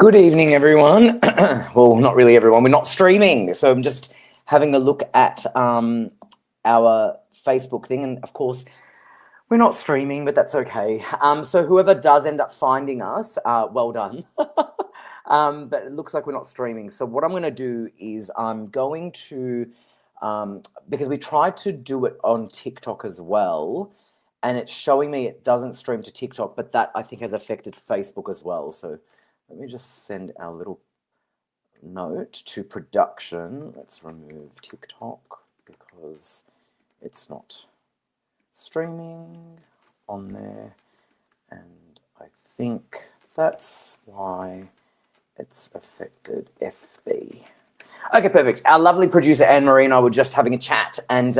Good evening, everyone. Well, not really everyone. We're not streaming. So I'm just having a look at our Facebook thing. And of course, we're not streaming, but that's okay. So whoever does end up finding us, well done. But it looks like we're not streaming. So what I'm going to do is I'm going to, because we tried to do it on TikTok as well, and it's showing me it doesn't stream to TikTok, but that I think has affected Facebook as well. So let me just send our little note to production. Let's remove TikTok because it's not streaming on there. And I think that's why it's affected FB. Okay, perfect. Our lovely producer Anne-Marie and I were just having a chat, and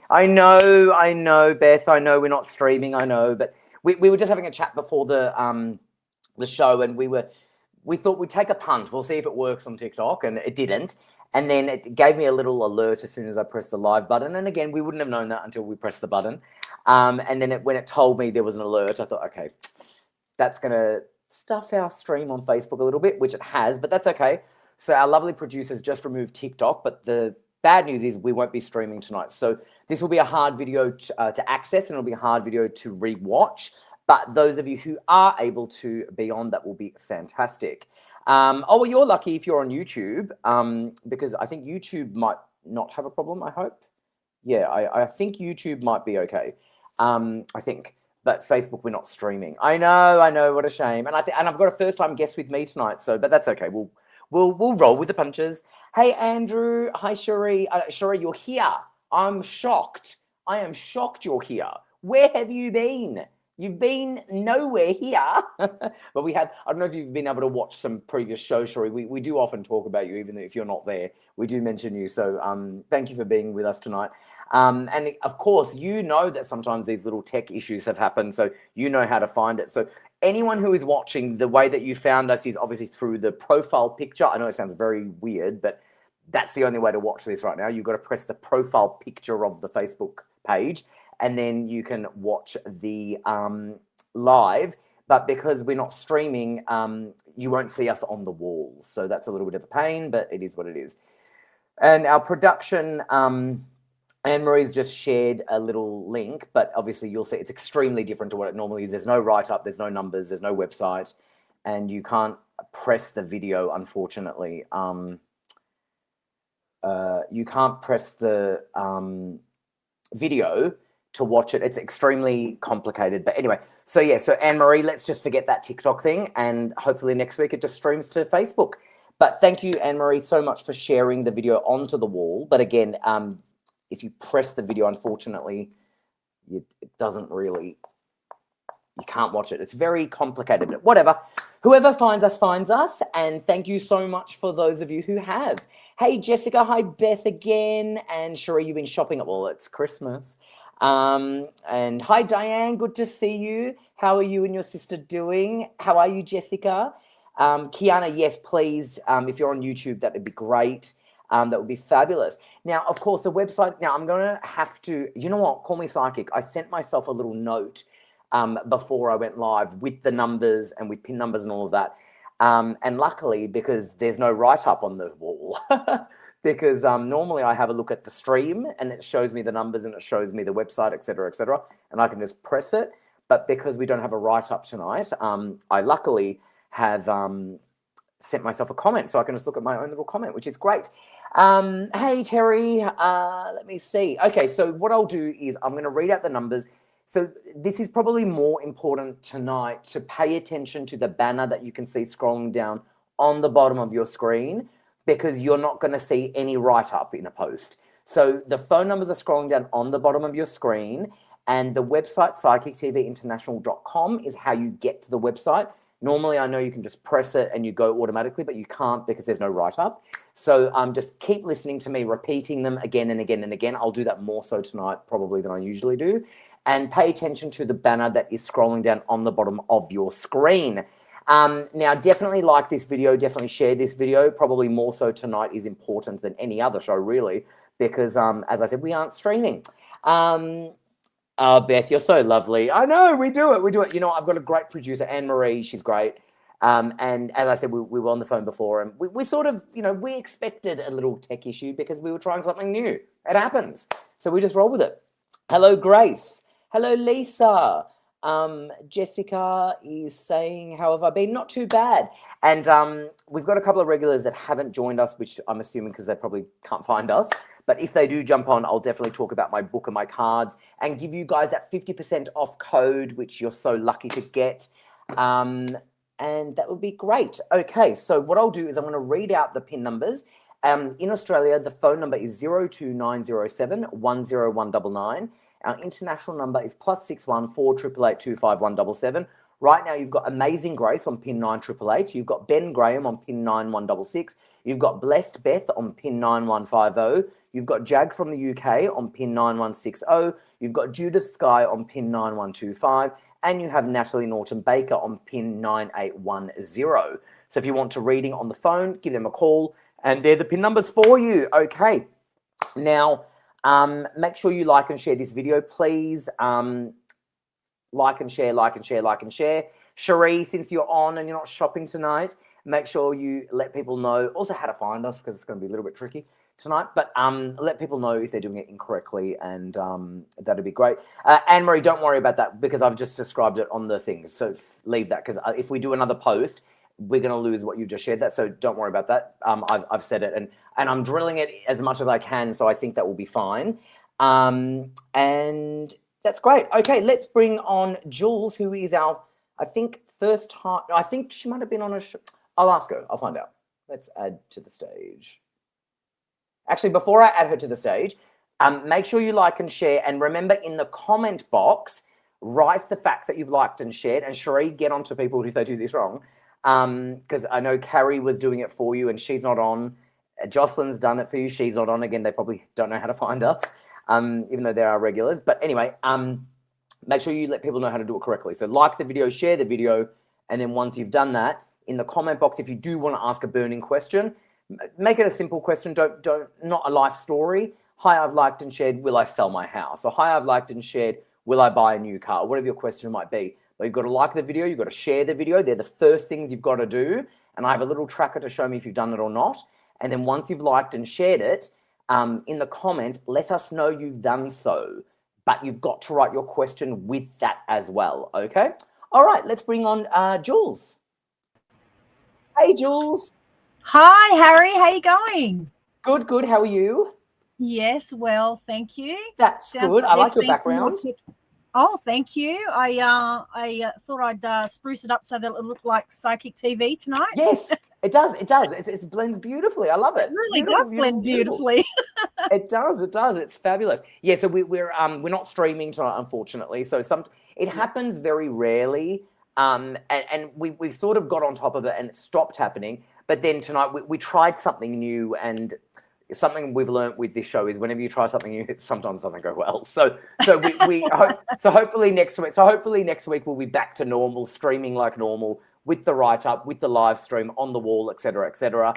I know, Beth, I know we're not streaming, I know, but we were just having a chat before the show, and we thought we'd take a punt. We'll see if it works on TikTok, and it didn't. And then it gave me a little alert as soon as I pressed the live button. And again, we wouldn't have known that until we pressed the button. And then when it told me there was an alert, I thought, okay, that's going to stuff our stream on Facebook a little bit, which it has, but that's okay. So our lovely producers just removed TikTok, but the bad news is we won't be streaming tonight. So this will be a hard video to access, and it'll be a hard video to rewatch. But those of you who are able to be on, that will be fantastic. Oh, well, you're lucky if you're on YouTube, because I think YouTube might not have a problem, I hope. Yeah, I think YouTube might be okay. I think. But Facebook, we're not streaming. I know, what a shame. And I've got a first-time guest with me tonight, but that's okay. We'll roll with the punches. Hey, Andrew. Hi, Sheree. Sheree, you're here. I'm shocked. I am shocked you're here. Where have you been? You've been nowhere here. But we had, I don't know if you've been able to watch some previous shows, Sheree. We do often talk about you, even if you're not there. We do mention you. So thank you for being with us tonight. And of course, you know that sometimes these little tech issues have happened. So you know how to find it. So anyone who is watching, the way that you found us is obviously through the profile picture. I know it sounds very weird, but that's the only way to watch this right now. You've got to press the profile picture of the Facebook page, and then you can watch the live. But because we're not streaming, you won't see us on the walls. So that's a little bit of a pain, but it is what it is. And our production, Anne-Marie's just shared a little link, but obviously you'll see it's extremely different to what it normally is. There's no write-up, there's no numbers, there's no website, and you can't press the video, unfortunately. You can't press the video to watch it. It's extremely complicated. But anyway, so yeah, so Anne-Marie, let's just forget that TikTok thing, and hopefully next week it just streams to Facebook. But thank you, Anne-Marie, so much for sharing the video onto the wall. But again, if you press the video, unfortunately, it doesn't really, you can't watch it. It's very complicated, but whatever. Whoever finds us, and thank you so much for those of you who have. Hey, Jessica. Hi, Beth again. And Sheree, you've been shopping. Well, it's Christmas. And hi, Diane. Good to see you. How are you and your sister doing? How are you, Jessica? Kiana, yes, please. If you're on YouTube, that would be great. That would be fabulous. Now, of course, the website. Now, I'm going to have to, you know what? Call me psychic. I sent myself a little note before I went live with the numbers and with pin numbers and all of that. And luckily, because there's no write-up on the wall, because normally I have a look at the stream and it shows me the numbers and it shows me the website, et cetera, and I can just press it. But because we don't have a write-up tonight, I luckily have sent myself a comment, so I can just look at my own little comment, which is great. Hey, Terry, let me see. Okay, so what I'll do is I'm going to read out the numbers. So this is probably more important tonight to pay attention to the banner that you can see scrolling down on the bottom of your screen, because you're not going to see any write-up in a post. So the phone numbers are scrolling down on the bottom of your screen, and the website psychictvinternational.com is how you get to the website. Normally, I know you can just press it and you go automatically, but you can't because there's no write-up. So just keep listening to me, repeating them again and again and again. I'll do that more so tonight probably than I usually do. And pay attention to the banner that is scrolling down on the bottom of your screen. Now, definitely like this video, definitely share this video. Probably more so tonight is important than any other show, really, because, as I said, we aren't streaming. Oh, Beth, you're so lovely. I know, we do it. You know, I've got a great producer, Anne-Marie. She's great. And as I said, we were on the phone before, and we sort of, we expected a little tech issue because we were trying something new. It happens. So we just roll with it. Hello, Grace. Hello, Lisa. Jessica is saying, how have I been? Not too bad. And we've got a couple of regulars that haven't joined us, which I'm assuming because they probably can't find us. But if they do jump on, I'll definitely talk about my book and my cards and give you guys that 50% off code, which you're so lucky to get. And that would be great. Okay, so what I'll do is I'm going to read out the PIN numbers. In Australia, the phone number is 02907 10199. Our international number is +61 4 888 25177. Right now, you've got Amazing Grace on PIN 9888. You've got Ben Graham on PIN 9166. You've got Blessed Beth on PIN 9150. You've got Jag from the UK on PIN 9160. You've got Judith Sky on PIN 9125. And you have Natalie Norton Baker on PIN 9810. So if you want to reading on the phone, give them a call. And they're the PIN numbers for you. Okay. Now, make sure you like and share this video, please. Like and share, like and share, like and share. Cherie, since you're on and you're not shopping tonight, make sure you let people know also how to find us, because it's going to be a little bit tricky tonight. But let people know if they're doing it incorrectly, and that'd be great. Anne-Marie, don't worry about that because I've just described it on the thing. So leave that, because if we do another post, we're going to lose what you just shared that. So don't worry about that. I've said it, and I'm drilling it as much as I can. So I think that will be fine. And that's great. Okay, let's bring on Jules, who is our, I think, first time. I think she might have been on a show. I'll ask her. I'll find out. Let's add to the stage. Actually, before I add her to the stage, make sure you like and share. And remember, in the comment box, write the fact that you've liked and shared. And Cherie, get on to people if they do this wrong. Because I know Carrie was doing it for you and she's not on. Jocelyn's done it for you. She's not on. Again, they probably don't know how to find us, even though there are regulars. But anyway, make sure you let people know how to do it correctly. So like the video, share the video. And then once you've done that, in the comment box, if you do want to ask a burning question, make it a simple question. Not a life story. Hi, I've liked and shared, will I sell my house? Or hi, I've liked and shared, will I buy a new car? Whatever your question might be. But you've got to like the video, you've got to share the video. They're the first things you've got to do. And I have a little tracker to show me if you've done it or not. And then once you've liked and shared it, in the comment, let us know you've done so. But you've got to write your question with that as well, okay? All right, let's bring on Jules. Hey, Jules. Hi, Harry. How you going? Good. How are you? Yes, well, thank you. That's good. I like your background. Oh, thank you. I thought I'd spruce it up so that it looked like Psychic TV tonight. Yes, it does. It blends beautifully. I love it. It really does blend beautifully. It does. It's fabulous. Yeah. So we're not streaming tonight, unfortunately. So it happens very rarely. And we've sort of got on top of it and it stopped happening. But then tonight we tried something new, and something we've learned with this show is whenever you try something new, it sometimes doesn't go well. So hopefully next week. So hopefully next week we'll be back to normal, streaming like normal, with the write-up, with the live stream on the wall, etc., etc.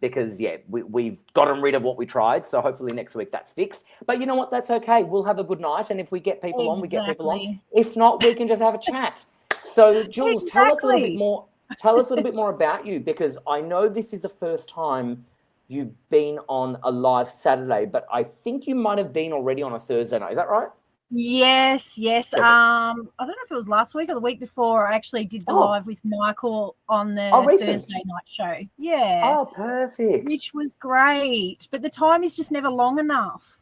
Because yeah, we've gotten rid of what we tried. So hopefully next week that's fixed. But you know what? That's okay. We'll have a good night, and if we get people on, we get people on. If not, we can just have a chat. So Jules, tell us a little bit more. Tell us a little bit more about you, because I know this is the first time you've been on a live Saturday, but I think you might have been already on a Thursday night. Is that right? Yes. Perfect. I don't know if it was last week or the week before. I actually did the live with Michael on the Thursday night show. Yeah. Oh, perfect. Which was great, but the time is just never long enough.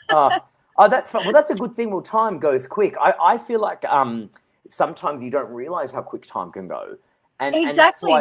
Oh, that's fun. Well, that's a good thing. Well, time goes quick. I feel like sometimes you don't realize how quick time can go. And exactly.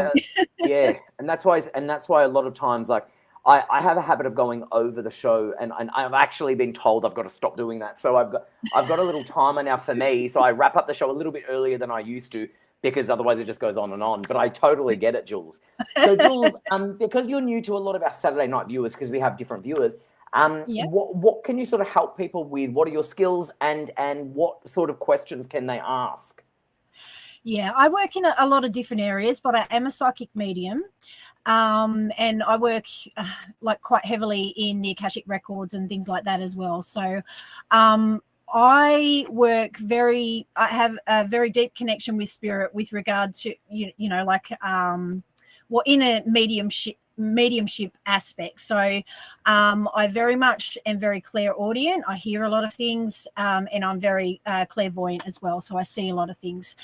And that's why a lot of times, like, I have a habit of going over the show, and I've actually been told I've got to stop doing that. So I've got a little timer now for me. So I wrap up the show a little bit earlier than I used to, because otherwise it just goes on and on. But I totally get it, Jules. So Jules, because you're new to a lot of our Saturday night viewers, because we have different viewers, what can you sort of help people with? What are your skills, and what sort of questions can they ask? Yeah, I work in a lot of different areas, but I am a psychic medium, and I work like quite heavily in the Akashic records and things like that as well. So I have a very deep connection with spirit with regard to, like, in a mediumship aspect. So I very much am very clairaudient. I hear a lot of things, and I'm very clairvoyant as well. So I see a lot of things.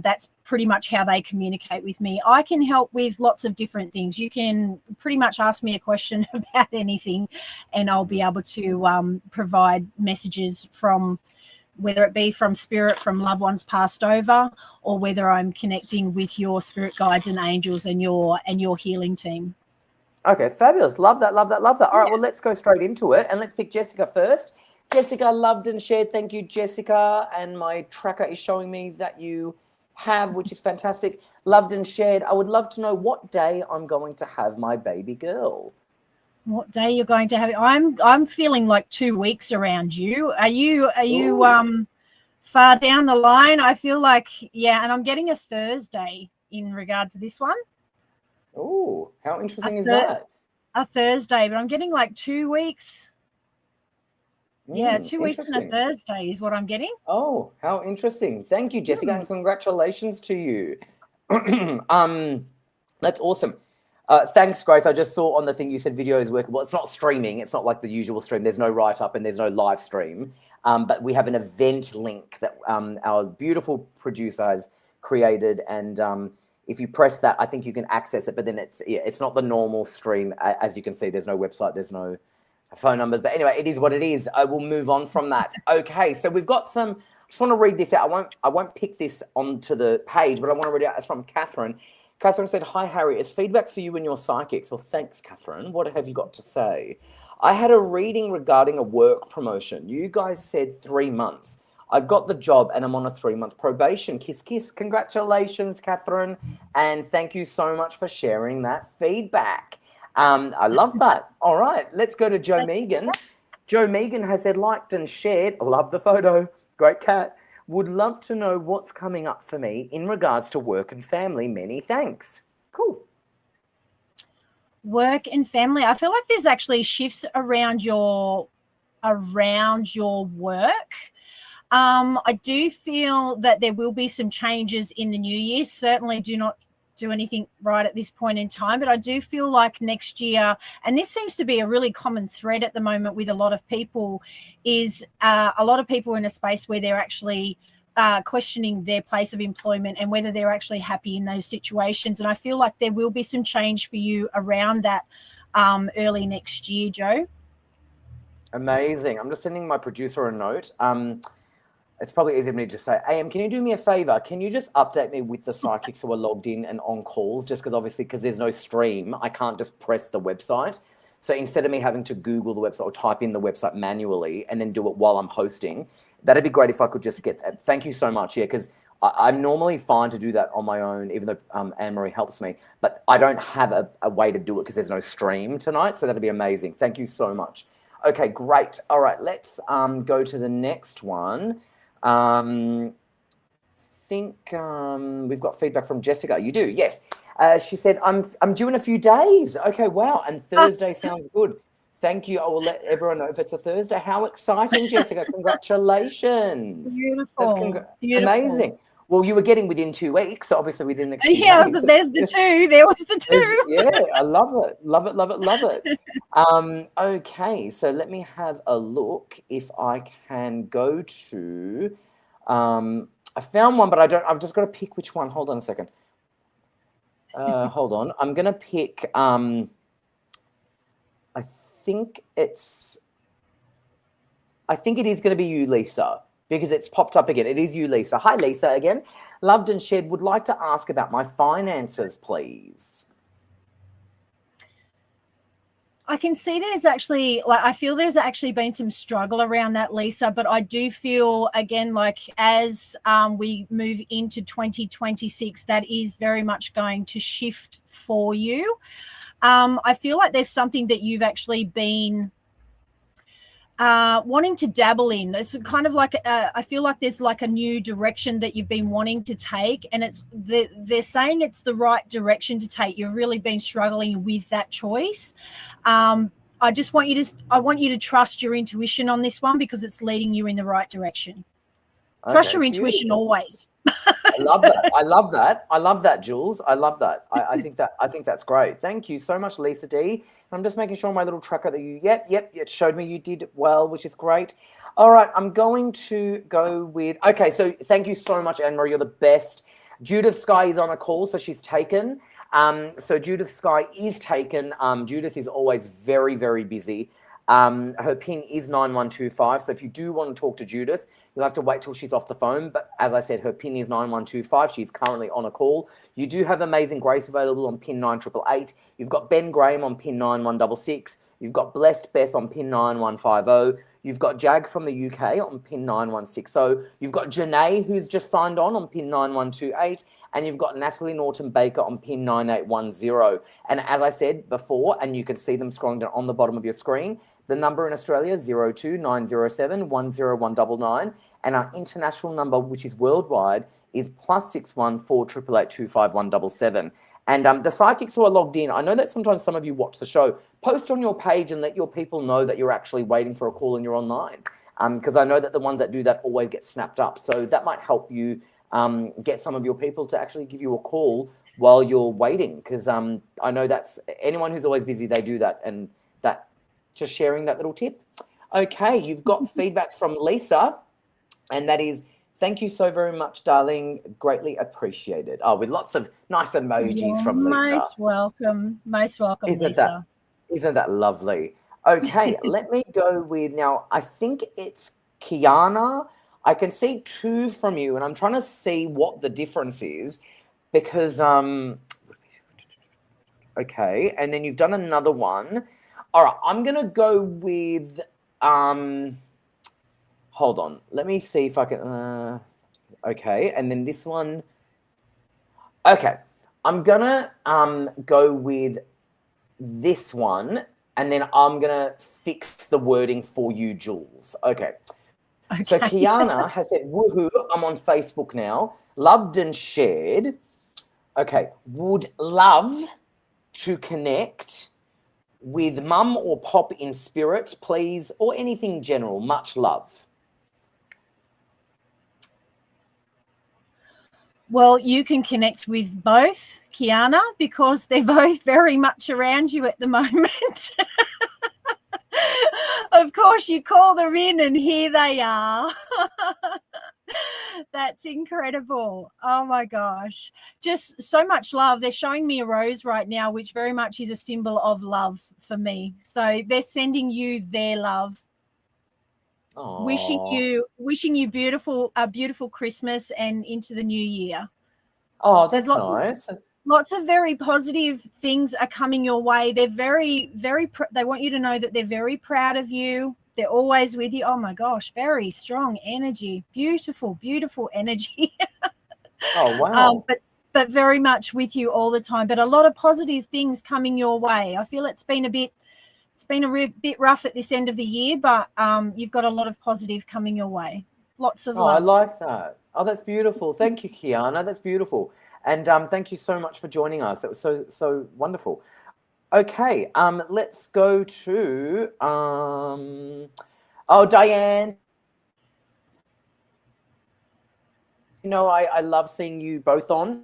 That's pretty much how they communicate with me. I can help with lots of different things. You can pretty much ask me a question about anything, and I'll be able to provide messages from, whether it be from spirit, from loved ones passed over, or whether I'm connecting with your spirit guides and angels and your healing team. Okay, fabulous. Love that, love that, love that. All right, well, let's go straight into it, and let's pick Jessica first. Jessica, loved and shared. Thank you, Jessica. And my tracker is showing me that you have, which is fantastic. Loved and shared. I would love to know what day I'm going to have my baby girl. What day you're going to have it? I'm feeling like 2 weeks around you. Are you far down the line? I feel like, and I'm getting a Thursday in regard to this one. Oh, how interesting is that? A Thursday, but I'm getting like 2 weeks. 2 weeks and a Thursday is what I'm getting. Oh, how interesting. Thank you, Jessica, and congratulations to you. That's awesome. Thanks, Grace. I just saw on the thing you said video is workable. It's not streaming. It's not like the usual stream. There's no write-up and there's no live stream. But we have an event link that our beautiful producer has created. And if you press that, I think you can access it. But then it's not the normal stream. As you can see, there's no website. There's no phone numbers. But anyway, it is what it is. I will move on from that. Okay, so we've got some... I just want to read this out. I won't pick this onto the page, but I want to read it out. It's from Catherine. Catherine said, "Hi, Harry. It's feedback for you and your psychics." Well, thanks, Catherine. What have you got to say? "I had a reading regarding a work promotion. You guys said 3 months. I got the job and I'm on a 3-month probation. Kiss, kiss. Congratulations, Catherine. And thank you so much for sharing that feedback." I love that. All right, let's go to Joe Megan. Joe Megan has said, "Liked and shared. I love the photo. Great cat. Would love to know what's coming up for me in regards to work and family. Many thanks." Cool. Work and family. I feel like there's actually shifts around your work. I do feel that there will be some changes in the new year. Certainly do not do anything right at this point in time, but I do feel like next year, and this seems to be a really common thread at the moment with a lot of people, is a lot of people in a space where they're actually questioning their place of employment and whether they're actually happy in those situations. And I feel like there will be some change for you around that early next year, Joe. Amazing. I'm just sending my producer a note. It's probably easier for me to just say, AM, can you do me a favor? Can you just update me with the psychics who are logged in and on calls? Just because there's no stream, I can't just press the website. So instead of me having to Google the website or type in the website manually and then do it while I'm hosting, that'd be great if I could just get that. Thank you so much. Yeah, because I'm normally fine to do that on my own, even though Anne-Marie helps me. But I don't have a way to do it because there's no stream tonight. So that'd be amazing. Thank you so much. Okay, great. All right, let's go to the next one. I think we've got feedback from Jessica. You do, yes. She said, I'm due in a few days. Okay, wow. And Thursday sounds good. Thank you. I will let everyone know if it's a Thursday. How exciting, Jessica. Congratulations. Beautiful. Amazing. Well, you were getting within 2 weeks, so obviously within the few days. So there's the two. There was the two. Yeah, I love it. Love it, love it, love it. Okay, so let me have a look if I can go to... I found one, but I've just got to pick which one. Hold on a second. Hold on. I'm going to pick... I think it is going to be you, Lisa, because it's popped up again. It is you, Lisa. Hi, Lisa, again. Loved and shared. Would like to ask about my finances, please. I can see there's actually, I feel there's actually been some struggle around that, Lisa, but I do feel, again, like as we move into 2026, that is very much going to shift for you. I feel like there's something that you've actually been wanting to dabble in. It's kind of like I feel like there's like a new direction that you've been wanting to take, and they're saying it's the right direction to take. You've really been struggling with that choice. I want you to trust your intuition on this one, because it's leading you in the right direction. Trust Okay, your intuition beautiful. always. I love that. I love that. I love that, Jules. I love that. I think that's great. Thank you so much, Lisa D. I'm just making sure my little tracker that you it showed me you did well, which is great. All right, I'm going to go with okay. So thank you so much, Anne Marie. You're the best. Judith Sky is on a call, so she's taken. So Judith Sky is taken. Judith is always very, very busy. Her PIN is 9125. So if you do want to talk to Judith, you'll have to wait till she's off the phone. But as I said, her PIN is 9125. She's currently on a call. You do have Amazing Grace available on PIN 9888. You've got Ben Graham on PIN 9166. You've got Blessed Beth on PIN 9150. You've got Jag from the UK on PIN 9160. You've got Janae, who's just signed on PIN 9128. And you've got Natalie Norton Baker on PIN 9810. And as I said before, and you can see them scrolling down on the bottom of your screen, the number in Australia is 02907 10199. And our international number, which is worldwide, is +61 488 25177. And the psychics who are logged in, I know that sometimes some of you watch the show, post on your page and let your people know that you're actually waiting for a call and you're online. Because I know that the ones that do that always get snapped up. So that might help you get some of your people to actually give you a call while you're waiting. Because I know that's anyone who's always busy, they do that. And that just sharing that little tip. Okay, you've got feedback from Lisa, and that is, thank you so very much, darling. Greatly appreciated. Oh, with lots of nice emojis from Lisa. Most welcome, Lisa. Isn't that lovely? Okay, let me go with, now, I think it's Kiana. I can see two from you, and I'm trying to see what the difference is because, okay, and then you've done another one. All right, I'm going to go with, hold on. Let me see if I can, okay, and then this one. Okay, I'm going to go with this one, and then I'm going to fix the wording for you, Jules. Okay. So Kiana has said, woohoo, I'm on Facebook now. Loved and shared. Okay, would love to connect with mum or pop in spirit, please, or anything general. Much love. Well, you can connect with both, Kiana, because they're both very much around you at the moment. Of course, you call them in and here they are. That's incredible. Oh my gosh. Just so much love. They're showing me a rose right now, which very much is a symbol of love for me. So they're sending you their love. Aww. Wishing you a beautiful Christmas and into the new year. Oh, that's nice. Lots of very positive things are coming your way. They're very, they want you to know that they're very proud of you. They're always with you. Oh my gosh, very strong energy. Beautiful, beautiful energy. Oh, wow. But very much with you all the time. But a lot of positive things coming your way. I feel it's been a bit rough at this end of the year, but you've got a lot of positive coming your way. Lots of love. I like that. Oh, that's beautiful. Thank you, Kiana. That's beautiful. And thank you so much for joining us. It was so wonderful. Okay, let's go to Diane. You know, I love seeing you both on.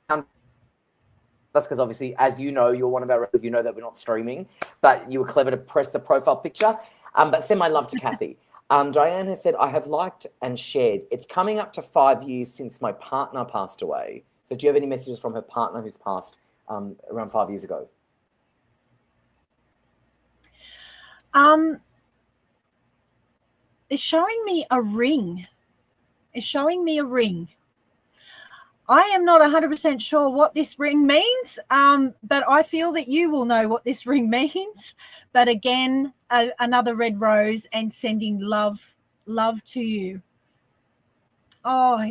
That's because obviously, as you know, you're one of our, you know that we're not streaming, but you were clever to press the profile picture. But send my love to Kathy. Diane has said, I have liked and shared. It's coming up to 5 years since my partner passed away. So do you have any messages from her partner who's passed around 5 years ago? It's showing me a ring. I am not 100% sure what this ring means, but I feel that you will know what this ring means. But again, another red rose and sending love to you. Oh,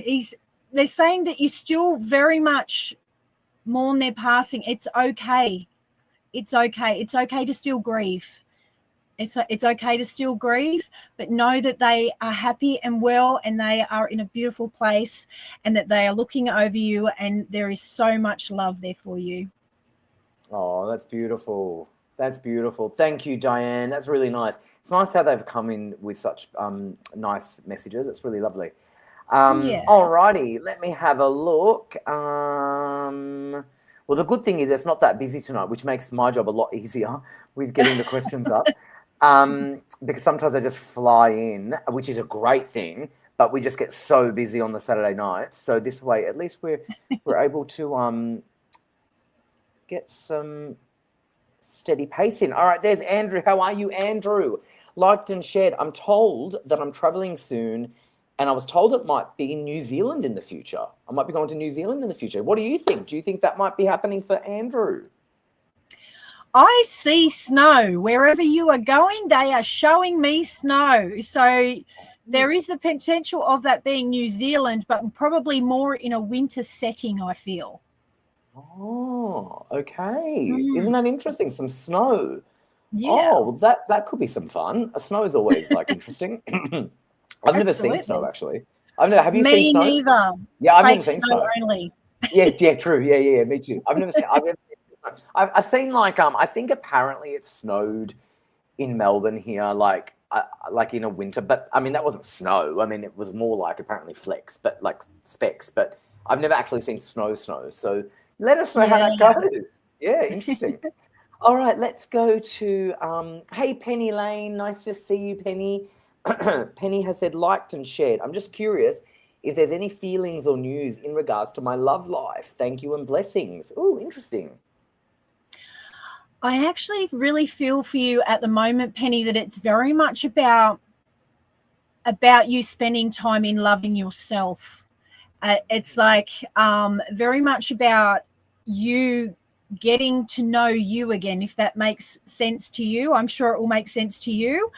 they're saying that you still very much mourn their passing. It's okay. It's okay. It's okay to still grieve. It's okay to still grieve, but know that they are happy and well, and they are in a beautiful place, and that they are looking over you, and there is so much love there for you. Oh, that's beautiful. That's beautiful. Thank you, Diane. That's really nice. It's nice how they've come in with such nice messages. It's really lovely. Yeah. Alrighty, let me have a look. Well, the good thing is it's not that busy tonight, which makes my job a lot easier with getting the questions up. Because sometimes they just fly in, which is a great thing, but we just get so busy on the Saturday nights. So this way, at least we're able to get some steady pace in. All right, there's Andrew. How are you, Andrew? Liked and shared. I'm told that I'm traveling soon, and I was told it might be in New Zealand in the future. I might be going to New Zealand in the future. What do you think? Do you think that might be happening for Andrew? I see snow. Wherever you are going, they are showing me snow. So there is the potential of that being New Zealand, but probably more in a winter setting, I feel. Oh, okay. Isn't that interesting? Some snow. Yeah. Oh, well, that could be some fun. Snow is always like interesting. I've never seen snow actually. Have you seen snow? Me neither. Yeah, I've Fake never seen snow snow. only. Yeah, true. Yeah, me too. I've never seen snow. I've seen like I think apparently it snowed in Melbourne here, like in a winter, but I mean that wasn't snow. I mean it was more like apparently flecks, but like specks. But I've never actually seen snow. So let us know how that goes. Yeah, interesting. All right, let's go to hey Penny Lane, nice to see you, Penny. Penny has said liked and shared. I'm just curious if there's any feelings or news in regards to my love life. Thank you and blessings. Oh, interesting. I actually really feel for you at the moment, Penny, that it's very much about you spending time in loving yourself. It's like very much about you getting to know you again, if that makes sense to you. I'm sure it will make sense to you.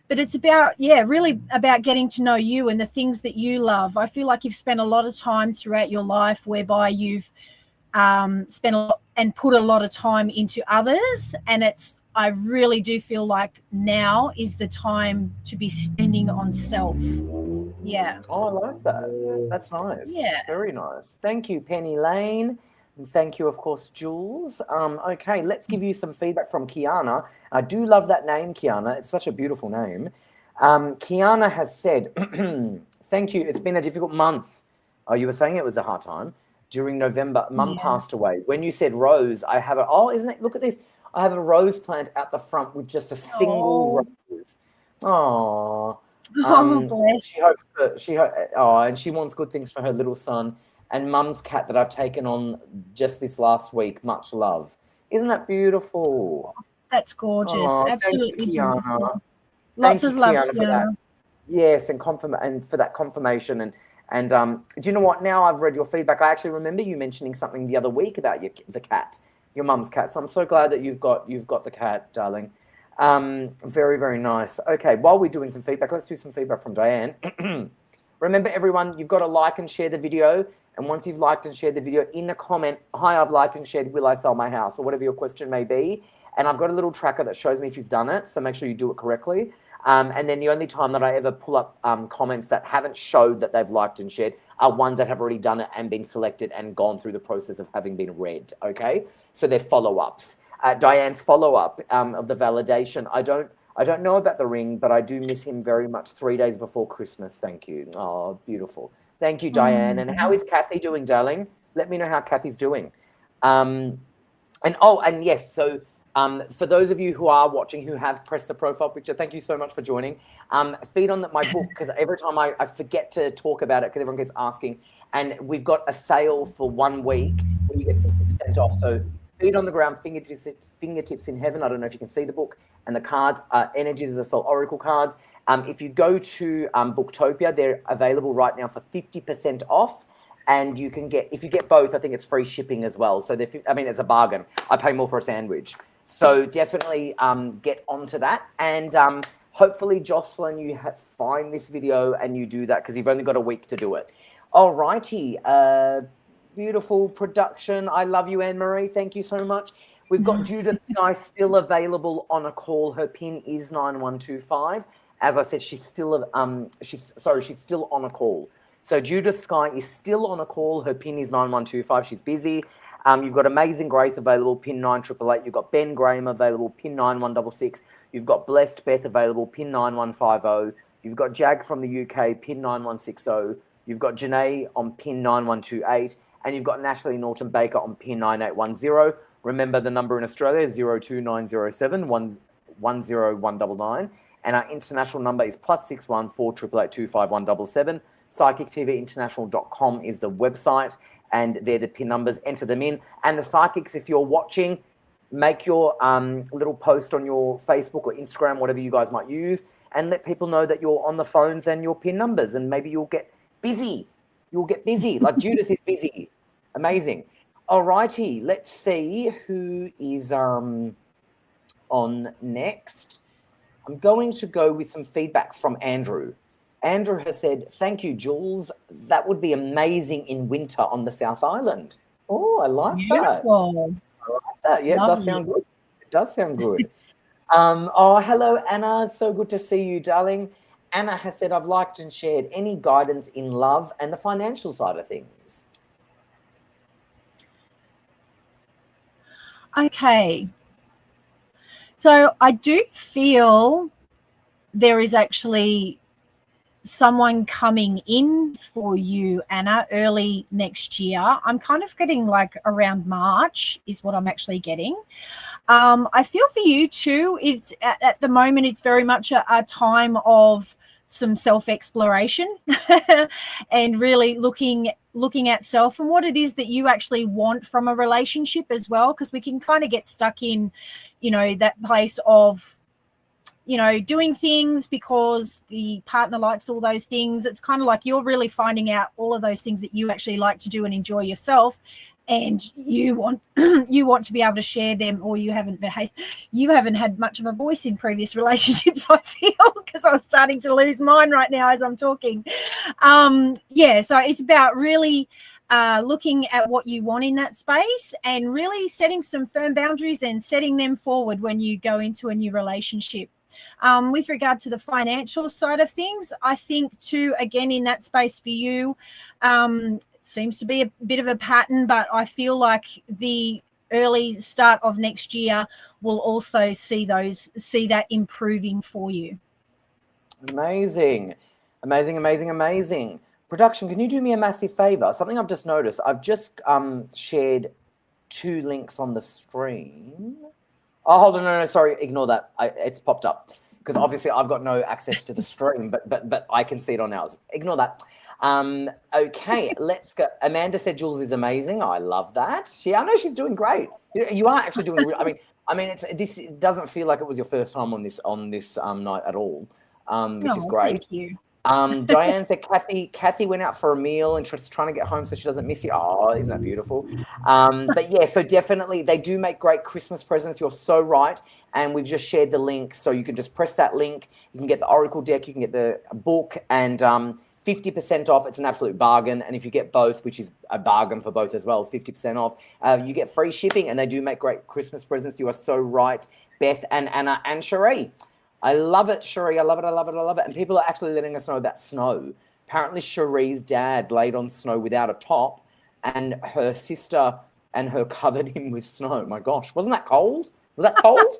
But it's about, really about getting to know you and the things that you love. I feel like you've spent a lot of time throughout your life whereby you've spent a lot and put a lot of time into others. And I really do feel like now is the time to be spending on self. Yeah. Oh, I like that. That's nice. Yeah. Very nice. Thank you, Penny Lane. And thank you, of course, Jules. Okay, let's give you some feedback from Kiana. I do love that name, Kiana. It's such a beautiful name. Kiana has said, thank you. It's been a difficult month. Oh, you were saying it was a hard time. During November, Mum passed away. When you said rose, I have isn't it? Look at this. I have a rose plant at the front with just a single rose. Oh. Bless. And she wants good things for her little son and Mum's cat that I've taken on just this last week. Much love. Isn't that beautiful? That's gorgeous. Absolutely beautiful. Lots of love, Kiana, for that. Yes, and for that confirmation. And do you know what? Now I've read your feedback. I actually remember you mentioning something the other week about the cat, your mum's cat. So I'm so glad that you've got the cat, darling. Very, very nice. Okay, while we're doing some feedback, let's do some feedback from Diane. Remember, everyone, you've got to like and share the video. And once you've liked and shared the video, in a comment, hi, I've liked and shared, will I sell my house? Or whatever your question may be. And I've got a little tracker that shows me if you've done it. So make sure you do it correctly. And then the only time that I ever pull up comments that haven't showed that they've liked and shared are ones that have already done it and been selected and gone through the process of having been read, okay? So they're follow-ups. Diane's follow-up of the validation. I don't know about the ring, but I do miss him very much 3 days before Christmas. Thank you. Oh, beautiful. Thank you, Diane. And how is Kathy doing, darling? Let me know how Kathy's doing. And yes, so for those of you who are watching who have pressed the profile picture, thank you so much for joining. Feed on my book, because every time I forget to talk about it because everyone keeps asking. And we've got a sale for 1 week where you get 50% off. So Feet on the Ground, Fingertips in Heaven. I don't know if you can see the book. And the cards are Energies of the Soul Oracle cards. If you go to Booktopia, they're available right now for 50% off. And you can if you get both, I think it's free shipping as well. So it's a bargain. I pay more for a sandwich. So definitely get onto that. And hopefully, Jocelyn, you find this video and you do that because you've only got a week to do it. All righty. Beautiful production. I love you, Anne-Marie. Thank you so much. We've got Judith Sky still available on a call. Her PIN is 9125. As I said, she's still on a call. So Judith Sky is still on a call. Her PIN is 9125. She's busy. You've got Amazing Grace available, pin 9888. You've got Ben Graham available, pin 9166. You've got Blessed Beth available, pin 9150. You've got Jag from the UK, pin 9160. You've got Janae on pin 9128. And you've got Natalie Norton Baker on pin 9810. Remember, the number in Australia is 02907 10199. And our international number is +61 4 888 25177. PsychicTVInternational.com is the website, and they're the pin numbers. Enter them in. And the psychics, if you're watching, make your little post on your Facebook or Instagram, whatever you guys might use, and let people know that you're on the phones and your pin numbers, and maybe you'll get busy. You'll get busy, like Judith is busy. Amazing. All righty, let's see who is on next. I'm going to go with some feedback from Andrew. Andrew has said, "Thank you, Jules. That would be amazing in winter on the South Island." Oh, I like Beautiful. that. I like that. Yeah, Lovely. It does sound good. It does sound good. Oh, hello, Anna. So good to see you, darling. Anna has said, "I've liked and shared any guidance in love and the financial side of things." Okay. So I do feel there is actually someone coming in for you, Anna, early next year. I'm kind of getting like around March is what I'm actually getting. I feel for you too, it's at the moment, it's very much a time of some self-exploration and really looking at self and what it is that you actually want from a relationship as well, because we can kind of get stuck in, that place of, doing things because the partner likes all those things. It's kind of like you're really finding out all of those things that you actually like to do and enjoy yourself, and you want to be able to share them, or you haven't had much of a voice in previous relationships, I feel, because I'm starting to lose mine right now as I'm talking. So it's about really looking at what you want in that space and really setting some firm boundaries and setting them forward when you go into a new relationship. With regard to the financial side of things, I think too, again, in that space for you, seems to be a bit of a pattern, but I feel like the early start of next year will also see that improving for you. Amazing. Production, can you do me a massive favor? Something I've just noticed. I've just shared 2 links on the stream. Oh, hold on, no, sorry, ignore that. It's popped up because obviously I've got no access to the stream, but I can see it on ours. Ignore that. Okay, let's go. Amanda said Jules is amazing. I love that. I know she's doing great. You are actually doing. I mean, it doesn't feel like it was your first time on this night at all, which is great. Thank you. Diane said Kathy went out for a meal and she's trying to get home so she doesn't miss you. Oh, isn't that beautiful? But yeah, so definitely they do make great Christmas presents. You're so right. And we've just shared the link, so you can just press that link. You can get the Oracle deck, you can get the book, and 50% off. It's an absolute bargain. And if you get both, which is a bargain for both as well, 50% off, you get free shipping, and they do make great Christmas presents. You are so right, Beth and Anna and Cherie. I love it, Cherie. I love it. And people are actually letting us know about snow. Apparently, Cherie's dad laid on snow without a top, and her sister and her covered him with snow. My gosh, wasn't that cold? Was that cold?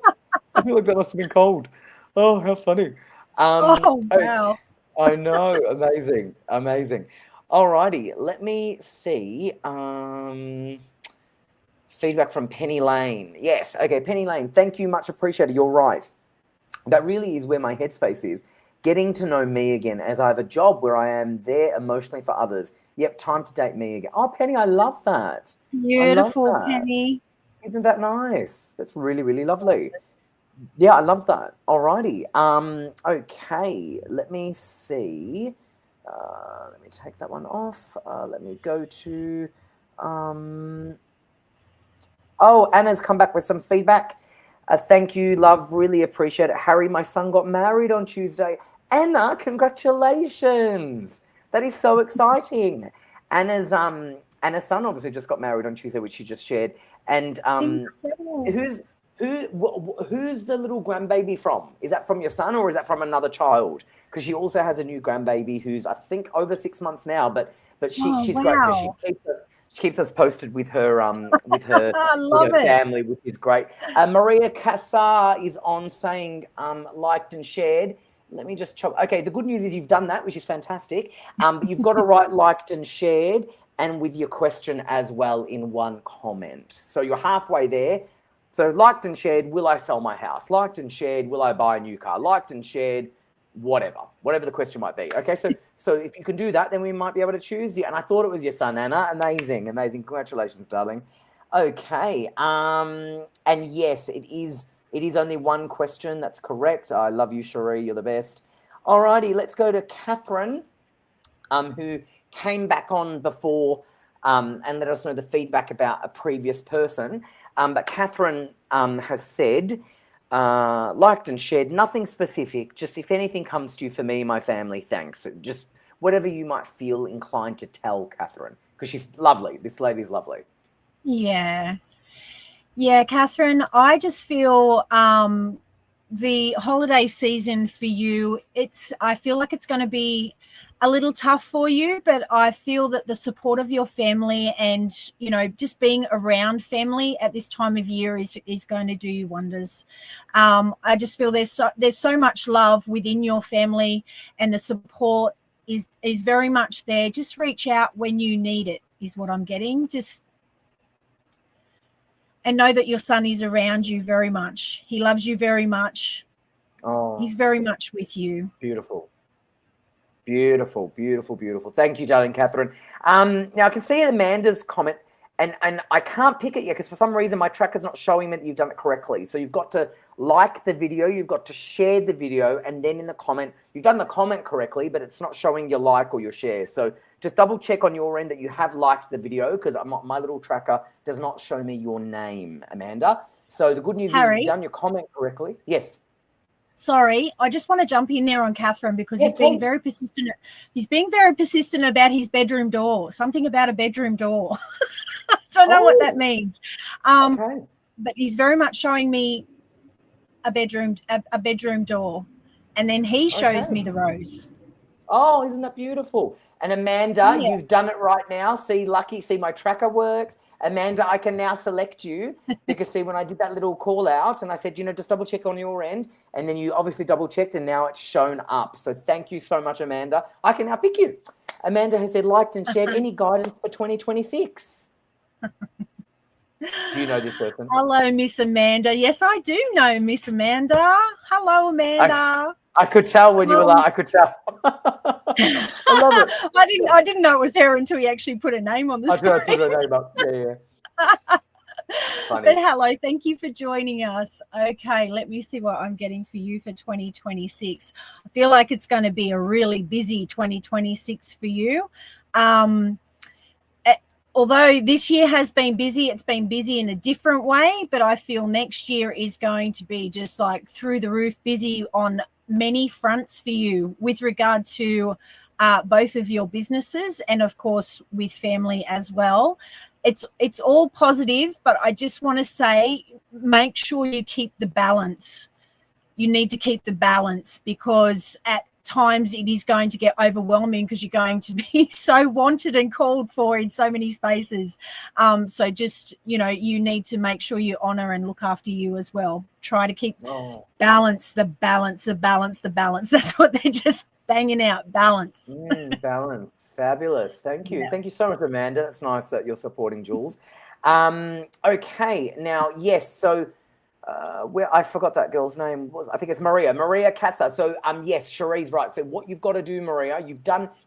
I feel like that must have been cold. Oh, how funny. Wow. I know. Amazing. All righty. Let me see. Feedback from Penny Lane. Yes. Okay, Penny Lane. Thank you. Much appreciated. You're right. That really is where my headspace is. Getting to know me again, as I have a job where I am there emotionally for others. Yep, time to date me again. Oh, Penny, I love that. Beautiful, I love that. Penny. Isn't that nice? That's really, really lovely. Yeah, I love that. Alrighty. Okay, let me see. Let me take that one off. Let me go to... Oh, Anna's come back with some feedback. Thank you, love. Really appreciate it. Harry, my son got married on Tuesday. Anna, congratulations. That is so exciting. Anna's son obviously just got married on Tuesday, which she just shared. And who's the little grandbaby from? Is that from your son or is that from another child? Because she also has a new grandbaby who's, I think, over 6 months now. But she's great because She keeps us posted with her I love it. family, which is great. Maria Cassar is on saying liked and shared. Let me just chop. Okay, the good news is you've done that, which is fantastic. But you've got to write liked and shared, and with your question as well in one comment. So you're halfway there. So liked and shared, will I sell my house? Liked and shared, will I buy a new car? Liked and shared, whatever the question might be. Okay, so if you can do that, then we might be able to choose you. And I thought it was your son, Anna. Amazing. Congratulations, darling. Okay, and yes, it is only one question. That's correct. I love you, Cherie. You're the best. Alrighty, let's go to Catherine, who came back on before and let us know the feedback about a previous person. But Catherine has said, liked and shared, nothing specific, just if anything comes to you for me, my family, thanks. Just whatever you might feel inclined to tell Catherine, because she's lovely. This lady's lovely. Yeah, Catherine, I just feel the holiday season for you, I feel like it's going to be a little tough for you, but I feel that the support of your family and, just being around family at this time of year is going to do you wonders. I just feel there's so much love within your family, and the support is very much there. Just reach out when you need it is what I'm getting. And know that your son is around you very much. He loves you very much. Oh, he's very much with you. Beautiful. Thank you, darling Catherine. Now I can see Amanda's comment, and I can't pick it yet because for some reason my tracker's not showing me that you've done it correctly. So you've got to like the video, you've got to share the video, and then in the comment, you've done the comment correctly, but it's not showing your like or your share. So just double check on your end that you have liked the video, because my little tracker does not show me your name, Amanda. So the good news is you've done your comment correctly. Yes. Sorry, I just want to jump in there on Catherine because he's being very persistent. He's being very persistent about his bedroom door. Something about a bedroom door. I don't know what that means. Okay. But he's very much showing me a bedroom door, and then he shows me the rose. Oh, isn't that beautiful? And Amanda, you've done it right now. See, lucky. See, my tracker works. Amanda, I can now select you because see, when I did that little call out and I said, just double check on your end, and then you obviously double checked and now it's shown up. So thank you so much, Amanda. I can now pick you. Amanda has said, liked and shared. Any guidance for 2026? Do you know this person? Hello, Miss Amanda. Yes, I do know Miss Amanda. Hello, Amanda. I could tell when you were like, I could tell. I love it. I didn't know it was her until you actually put a name on the screen. I put her name up. Yeah. Funny. But hello, thank you for joining us. Okay, let me see what I'm getting for you for 2026. I feel like it's going to be a really busy 2026 for you. Although this year has been busy, it's been busy in a different way, but I feel next year is going to be just like through the roof busy on many fronts for you with regard to both of your businesses and, of course, with family as well. It's all positive, but I just want to say make sure you keep the balance. You need to keep the balance because at times it is going to get overwhelming because you're going to be so wanted and called for in so many spaces. So just, you need to make sure you honor and look after you as well. Try to keep balance. That's what they're just banging out. Balance. Balance. Fabulous. Thank you. Yeah. Thank you so much, Amanda. That's nice that you're supporting Jules. Okay. Now, yes. So, where I forgot that girl's name was, I think it's Maria Casa. So yes, Cherie's right. So what you've got to do, Maria, you're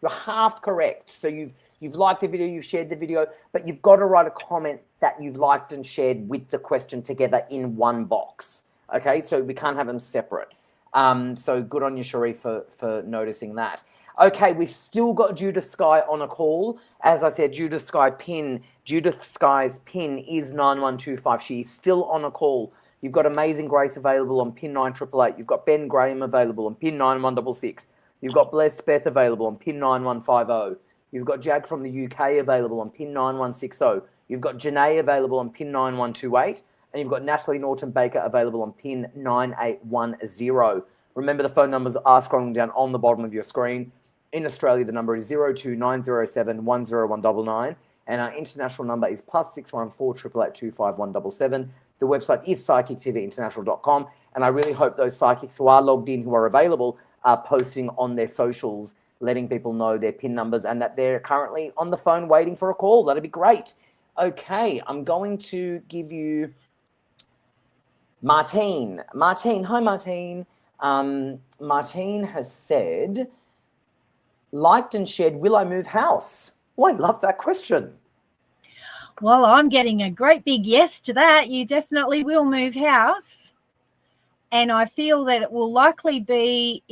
half correct. So you've liked the video, you've shared the video, but you've got to write a comment that you've liked and shared with the question together in one box. Okay, so we can't have them separate. So good on you, Cherie, for noticing that. Okay, we've still got Judith Sky on a call. As I said, Judith Sky's pin is 9125. She's still on a call. You've got Amazing Grace available on pin 9888. You've got Ben Graham available on pin 9166. You've got Blessed Beth available on pin 9150. You've got Jag from the UK available on pin 9160. You've got Janae available on pin 9128. And you've got Natalie Norton Baker available on pin 9810. Remember, the phone numbers are scrolling down on the bottom of your screen. In Australia, the number is 02907 10199. And our international number is +614 888 25177. The website is psychictvinternational.com. And I really hope those psychics who are logged in, who are available, are posting on their socials, letting people know their PIN numbers and that they're currently on the phone waiting for a call. That'd be great. Okay, I'm going to give you Martine. Martine, hi, Martine. Martine has said, liked and shared, will I move house? Oh, I love that question. Well, I'm getting a great big yes to that. You definitely will move house. And I feel that it will likely be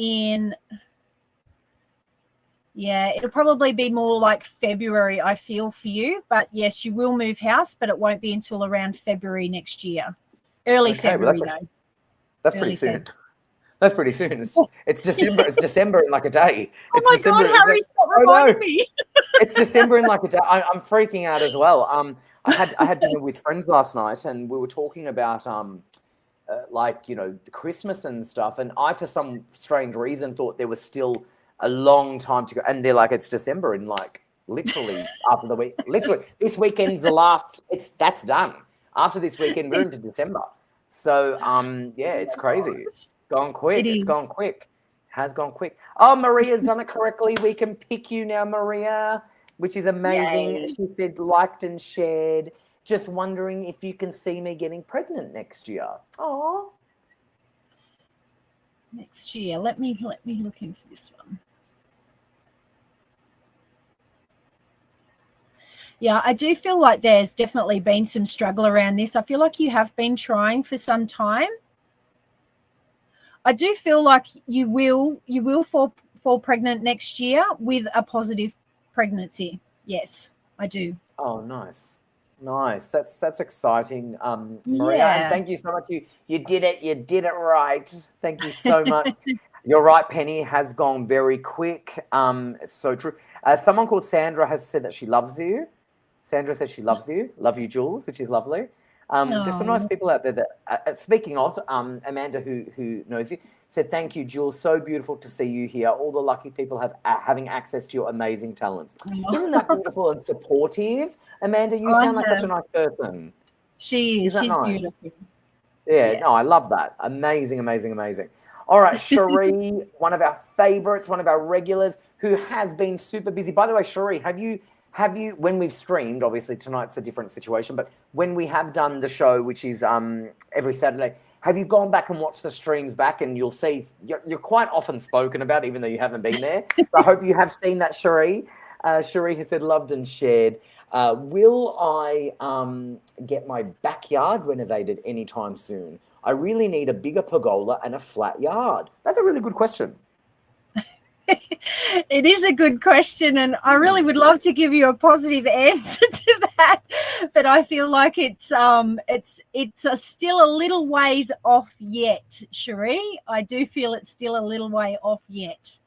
it'll probably be more like February, I feel, for you. But yes, you will move house, but it won't be until around February next year. Early February, though. That's pretty soon. That's pretty soon. It's December. It's December in like a day. Oh my God, Harry, stop reminding me. It's December in like a day. I'm freaking out as well. I had dinner with friends last night, and we were talking about the Christmas and stuff. And I, for some strange reason, thought there was still a long time to go. And they're like, it's December in like literally after the week. Literally, this weekend's the last. That's done. After this weekend, we're into December. So it's crazy. It's gone quick. It's gone quick. Has gone quick. Oh, Maria's done it correctly. We can pick you now, Maria, which is amazing. Yay. She said liked and shared. Just wondering if you can see me getting pregnant next year. Oh. Next year. Let me look into this one. Yeah, I do feel like there's definitely been some struggle around this. I feel like you have been trying for some time. I do feel like you will fall pregnant next year with a positive pregnancy. Yes, I do. Oh, nice. That's exciting, Maria. Yeah. And thank you so much. You did it. You did it right. Thank you so much. You're right, Penny. Has gone very quick. It's so true. Someone called Sandra has said that she loves you. Sandra says she loves you. Love you, Jules, which is lovely. There's some nice people out there that, speaking of, Amanda, who knows you, said, thank you, Jules. So beautiful to see you here. All the lucky people having access to your amazing talents. Isn't that beautiful and supportive? Amanda, you sound like such a nice person. She is. She's nice? Beautiful. Yeah, no, I love that. Amazing. All right, Cherie, one of our favorites, one of our regulars who has been super busy. By the way, Cherie, have you, when we've streamed, obviously tonight's a different situation, but when we have done the show, which is every Saturday, have you gone back and watched the streams back? And you'll see you're quite often spoken about, even though you haven't been there. So I hope you have seen that, Cherie. Cherie has said, loved and shared. Will I get my backyard renovated anytime soon? I really need a bigger pergola and a flat yard. That's a really good question. It is a good question, and I really would love to give you a positive answer to that, but I feel like it's still a little ways off yet, Cherie. I do feel it's still a little way off yet.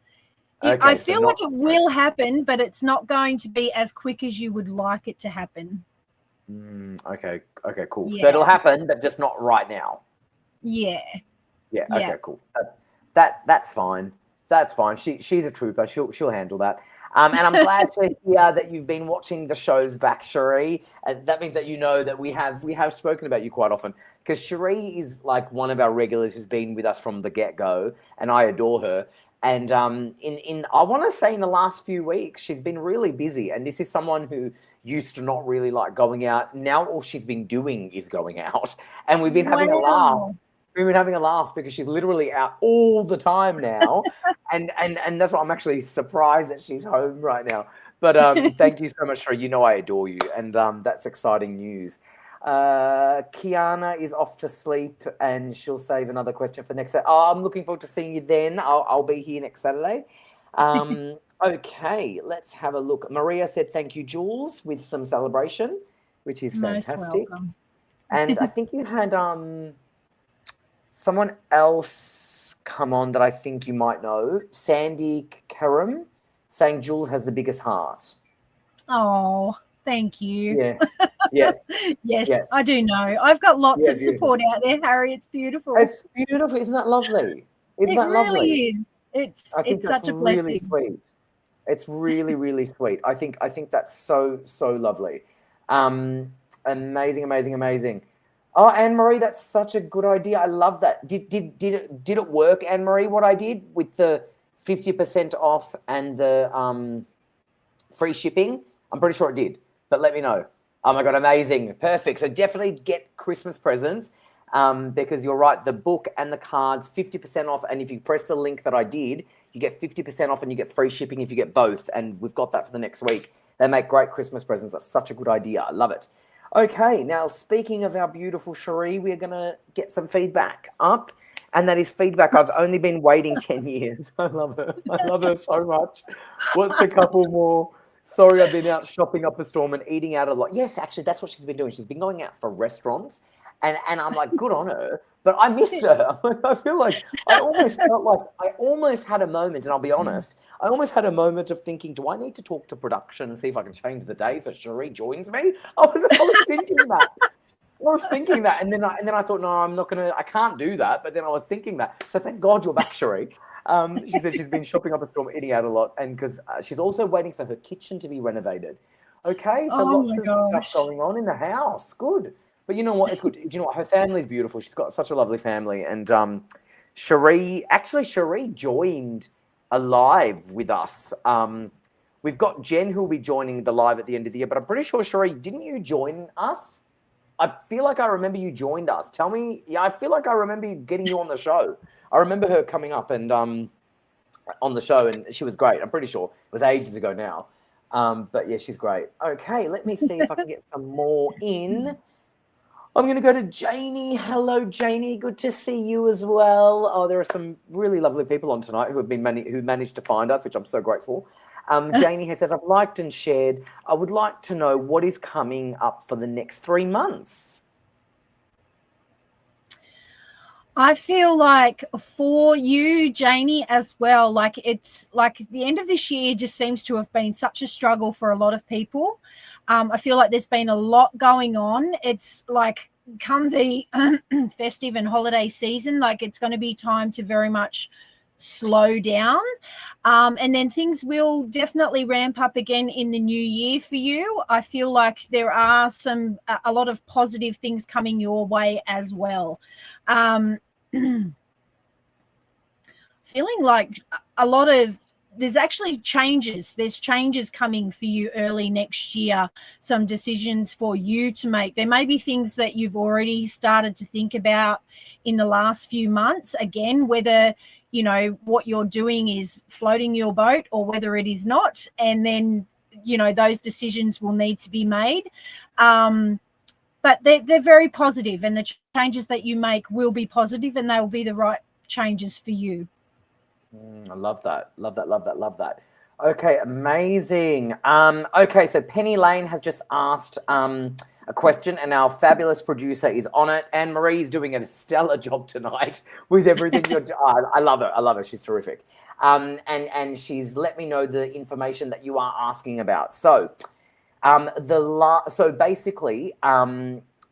Okay, I feel like it will happen, but it's not going to be as quick as you would like it to happen. Okay, cool. Yeah. So it'll happen, but just not right now. Yeah. Okay, cool. That's fine. That's fine. She's a trooper. She'll handle that. And I'm glad to hear that you've been watching the shows back, Cherie. That means that you know that we have spoken about you quite often, because Cherie is like one of our regulars who's been with us from the get-go, and I adore her. And in I want to say in the last few weeks, she's been really busy. And this is someone who used to not really like going out. Now all she's been doing is going out. And we've been having a laugh. We've been having a laugh because she's literally out all the time now. and that's why I'm actually surprised that she's home right now. But thank you so much, Sheree. You know I adore you. And that's exciting news. Kiana is off to sleep, and she'll save another question for next Saturday. Oh, I'm looking forward to seeing you then. I'll be here next Saturday. Okay, let's have a look. Maria said thank you, Jules, with some celebration, which is fantastic. And I think you had someone else come on that I think you might know, Sandy Karam, saying Jules has the biggest heart. Oh, thank you. Yeah. Yes, I do know. I've got lots of support out there, Harry. It's beautiful. It's beautiful. Isn't that lovely? Isn't that lovely? It really is. It's such a blessing. Really sweet. It's really, really sweet. I think that's so lovely. Amazing. Oh, Anne Marie, that's such a good idea. I love that. Did it work, Anne Marie? What I did with the 50% off and the free shipping? I'm pretty sure it did, but let me know. Oh my God, amazing. Perfect. So definitely get Christmas presents because you're right, the book and the cards, 50% off. And if you press the link that I did, you get 50% off and you get free shipping if you get both. And we've got that for the next week. They make great Christmas presents. That's such a good idea. I love it. Okay, now speaking of our beautiful Cherie, we're going to get some feedback up. And that is feedback. I've only been waiting 10 years. I love her. I love her so much. What's a couple more? Sorry, I've been out shopping up a storm and eating out a lot. Yes, actually, that's what she's been doing. She's been going out for restaurants. And I'm like, good on her. But I missed her. I feel like I almost had a moment, and I'll be honest, I almost had a moment of thinking, do I need to talk to production and see if I can change the day so Cherie joins me? I was thinking that. And then I thought, no, I can't do that. But then I was thinking that. So thank God you're back, Cherie. She said she's been shopping up a storm, eating out a lot, and because she's also waiting for her kitchen to be renovated. Okay, so lots of stuff going on in the house. Good. But you know what? It's good. Do you know what? Her family's beautiful. She's got such a lovely family. And Cherie joined a live with us. We've got Jen who will be joining the live at the end of the year, but I'm pretty sure, Cherie, didn't you join us? I feel like I remember you joined us. Tell me. Yeah, I feel like I remember getting you on the show. I remember her coming up and on the show, and she was great. I'm pretty sure it was ages ago now. But yeah, she's great. Okay, let me see if I can get some more in. I'm going to go to Janie. Hello, Janie. Good to see you as well. Oh, there are some really lovely people on tonight who managed to find us, which I'm so grateful. Janie has said, I've liked and shared. I would like to know what is coming up for the next 3 months. I feel like for you, Janie, as well, like it's like the end of this year just seems to have been such a struggle for a lot of people. I feel like there's been a lot going on. It's like come the festive and holiday season, like it's going to be time to very much slow down. And then things will definitely ramp up again in the new year for you. I feel like there are a lot of positive things coming your way as well. Feeling like there's actually changes. There's changes coming for you early next year, some decisions for you to make. There may be things that you've already started to think about in the last few months, again, whether, you know, what you're doing is floating your boat or whether it is not. And then, you know, those decisions will need to be made. But they're very positive, and the changes that you make will be positive, and they will be the right changes for you. I love that. Love that. Okay, amazing. Okay, so Penny Lane has just asked a question, and our fabulous producer is on it. Anne Marie's doing a stellar job tonight with everything you're doing. I love her. She's terrific. And she's let me know the information that you are asking about. So basically,